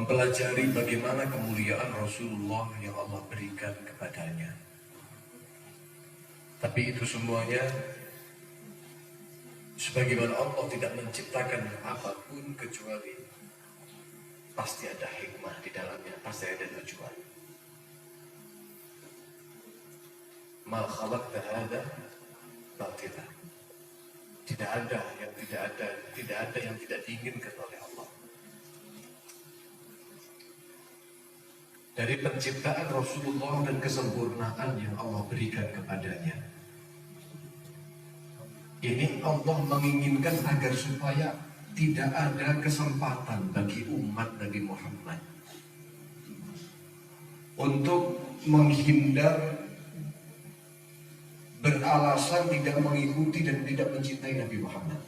mempelajari bagaimana kemuliaan Rasulullah yang Allah berikan kepadanya. Tapi itu semuanya sebagaimana Allah tidak menciptakan apapun kecuali pasti ada hikmah di dalamnya, pasti ada tujuan. Ma khalaqta hadza batila. Tidak ada yang tidak diinginkan oleh Allah. Dari penciptaan Rasulullah dan kesempurnaan yang Allah berikan kepadanya, ini Allah menginginkan agar supaya tidak ada kesempatan bagi umat Nabi Muhammad untuk menghindar, beralasan tidak mengikuti dan tidak mencintai Nabi Muhammad.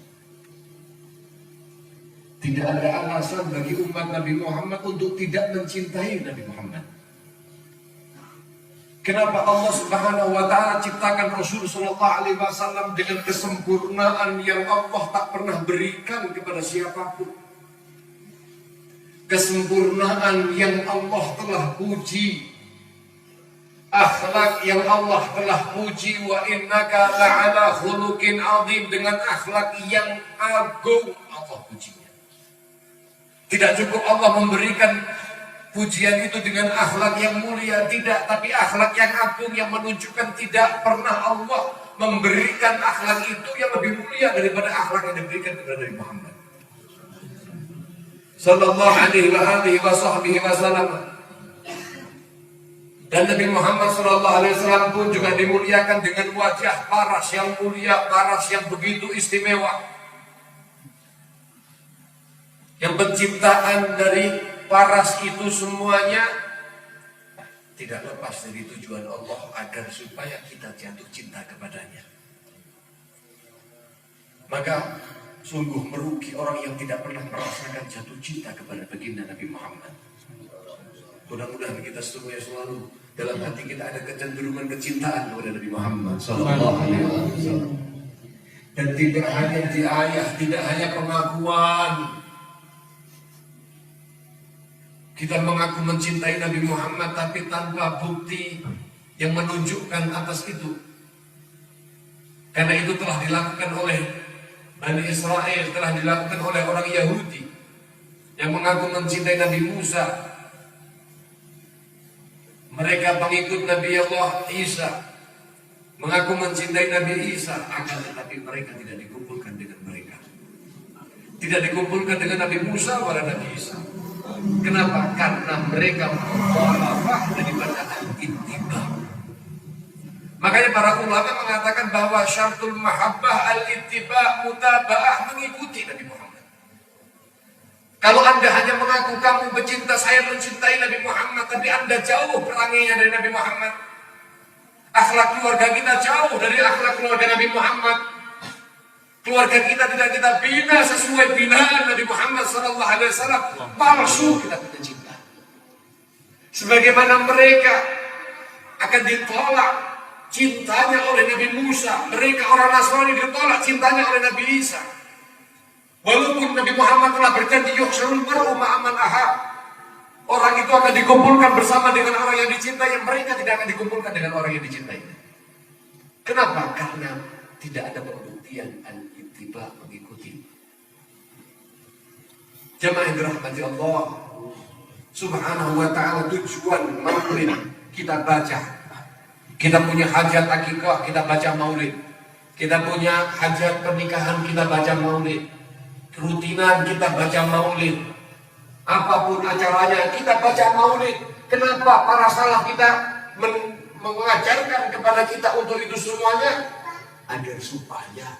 Tidak ada alasan bagi umat Nabi Muhammad untuk tidak mencintai Nabi Muhammad. Kenapa Allah Subhanahu wa Ta'ala ciptakan Rasul Sallallahu Alaihi Wasallam dengan kesempurnaan yang Allah tak pernah berikan kepada siapapun? Kesempurnaan yang Allah telah puji, akhlak yang Allah telah puji, wa innaka la'ala khuluqin azim, dengan akhlak yang agung Allah pujinya. Tidak cukup Allah memberikan pujian itu dengan akhlak yang mulia, tidak, tapi akhlak yang agung yang menunjukkan tidak pernah Allah memberikan akhlak itu yang lebih mulia daripada akhlak yang diberikan kepada Nabi Muhammad sallallahu alaihi wasallam. Dan Nabi Muhammad sallallahu alaihi wasallam pun juga dimuliakan dengan wajah paras yang mulia, paras yang begitu istimewa. Yang penciptaan dari paras itu semuanya tidak lepas dari tujuan Allah agar supaya kita jatuh cinta kepadanya. Maka sungguh merugi orang yang tidak pernah merasakan jatuh cinta kepada baginda Nabi Muhammad. Mudah-mudahan kita semuanya selalu dalam hati kita ada kecenderungan kecintaan kepada Nabi Muhammad sallallahu alaihi wasallam. Dan tidak hanya diayah, tidak hanya pengakuan kita mengaku mencintai Nabi Muhammad, tapi tanpa bukti yang menunjukkan atas itu. Karena itu telah dilakukan oleh Bani Israel, telah dilakukan oleh orang Yahudi yang mengaku mencintai Nabi Musa. Mereka pengikut Nabi Allah Isa, mengaku mencintai Nabi Isa, akan tetapi mereka tidak dikumpulkan dengan mereka. Tidak dikumpulkan dengan Nabi Musa wala Nabi Isa. Kenapa? Karena mereka mukhalafah daripada al-ittiba. Makanya para ulama mengatakan bahwa syartul mahabbah al-ittiba, mutaba'ah, mengikuti Nabi Muhammad. Kalau Anda hanya mengaku kamu pecinta, saya mencintai Nabi Muhammad, tapi Anda jauh perangainya dari Nabi Muhammad, akhlak keluarga kita jauh dari akhlak keluarga Nabi Muhammad, keluarga kita tidak kita bina sesuai binaan Nabi Muhammad sallallahu alaihi wasallam, palsu kita punya cinta. Sebagaimana mereka akan ditolak cintanya oleh Nabi Musa, mereka orang Nasrani ditolak cintanya oleh Nabi Isa. Walaupun Nabi Muhammad telah berjanji yuhsyarul mar'u ma'aman ahab, orang itu akan dikumpulkan bersama dengan orang yang dicintai, mereka tidak akan dikumpulkan dengan orang yang dicintai. Kenapa? Karena tidak ada pembuktian al-ittiba, mengikuti. Jamaah yang dirahmati Allah Subhanahu wa Ta'ala, tujuan maulid kita baca. Kita punya hajat akikah, kita baca maulid. Kita punya hajat pernikahan, kita baca maulid. Rutinan kita baca maulid. Apapun acaranya kita baca maulid. Kenapa? Para salaf kita mengajarkan kepada kita untuk itu semuanya agar supaya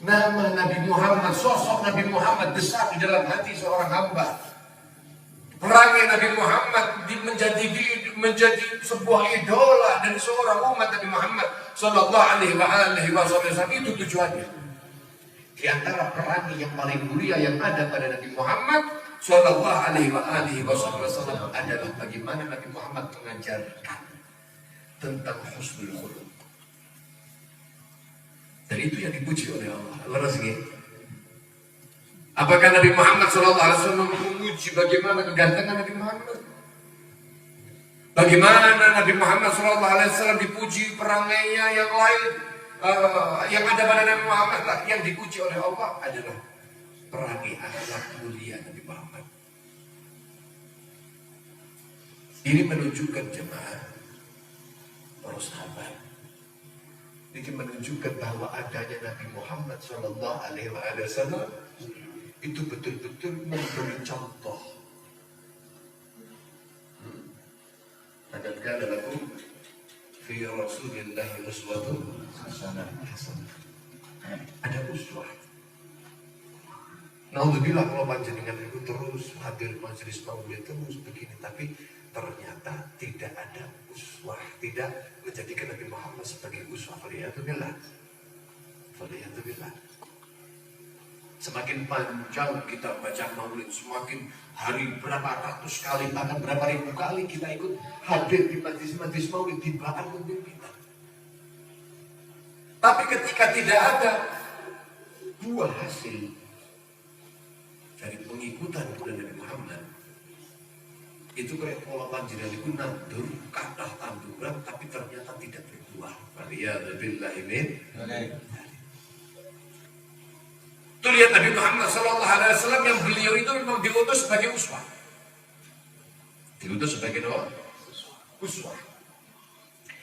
nama Nabi Muhammad, sosok Nabi Muhammad besar di dalam hati seorang hamba. Perangai Nabi Muhammad menjadi sebuah idola dari seorang umat Nabi Muhammad sallallahu alaihi wasallam. Itu tujuannya. Di antara perangai yang paling mulia yang ada pada Nabi Muhammad sallallahu alaihi wasallam adalah bagaimana Nabi Muhammad mengajarkan tentang husnul khuluq. Dan itu yang dipuji oleh Allah. Allah Apakah Nabi Muhammad SAW memuji bagaimana kegantengan Nabi Muhammad? Bagaimana Nabi Muhammad SAW dipuji perangainya yang lain? Yang ada pada Nabi Muhammad yang dipuji oleh Allah adalah perangai akhlak mulia Nabi Muhammad. Ini menunjukkan jemaah para sahabat. Ini menunjukkan bahwa adanya Nabi Muhammad SAW itu betul-betul memberi contoh. Laqad kana lakum fi Rasulillahi uswatun hasanah. Ada uswah. Naudzubillah kalau panjenengan itu terus hadir majelis maulid terus begini, tapi ternyata tidak ada uswah, tidak menjadikan Nabi Muhammad sebagai uswah. Faliyatubillah. Semakin panjang kita baca maulid, semakin hari berapa ratus kali, bahkan berapa ribu kali kita ikut hadir di majlis-majlis maulid di belakang pimpinan. Tapi ketika tidak ada buah hasil dari pengikutan kepada Nabi Muhammad, itu kayak pola panjenengan itu nandur kathah tanduran tapi ternyata tidak berbuah. Waliyadzubillahi min. Itu lihat Nabi Muhammad SAW yang beliau itu memang diutus sebagai uswah. Diutus sebagai apa? Uswah.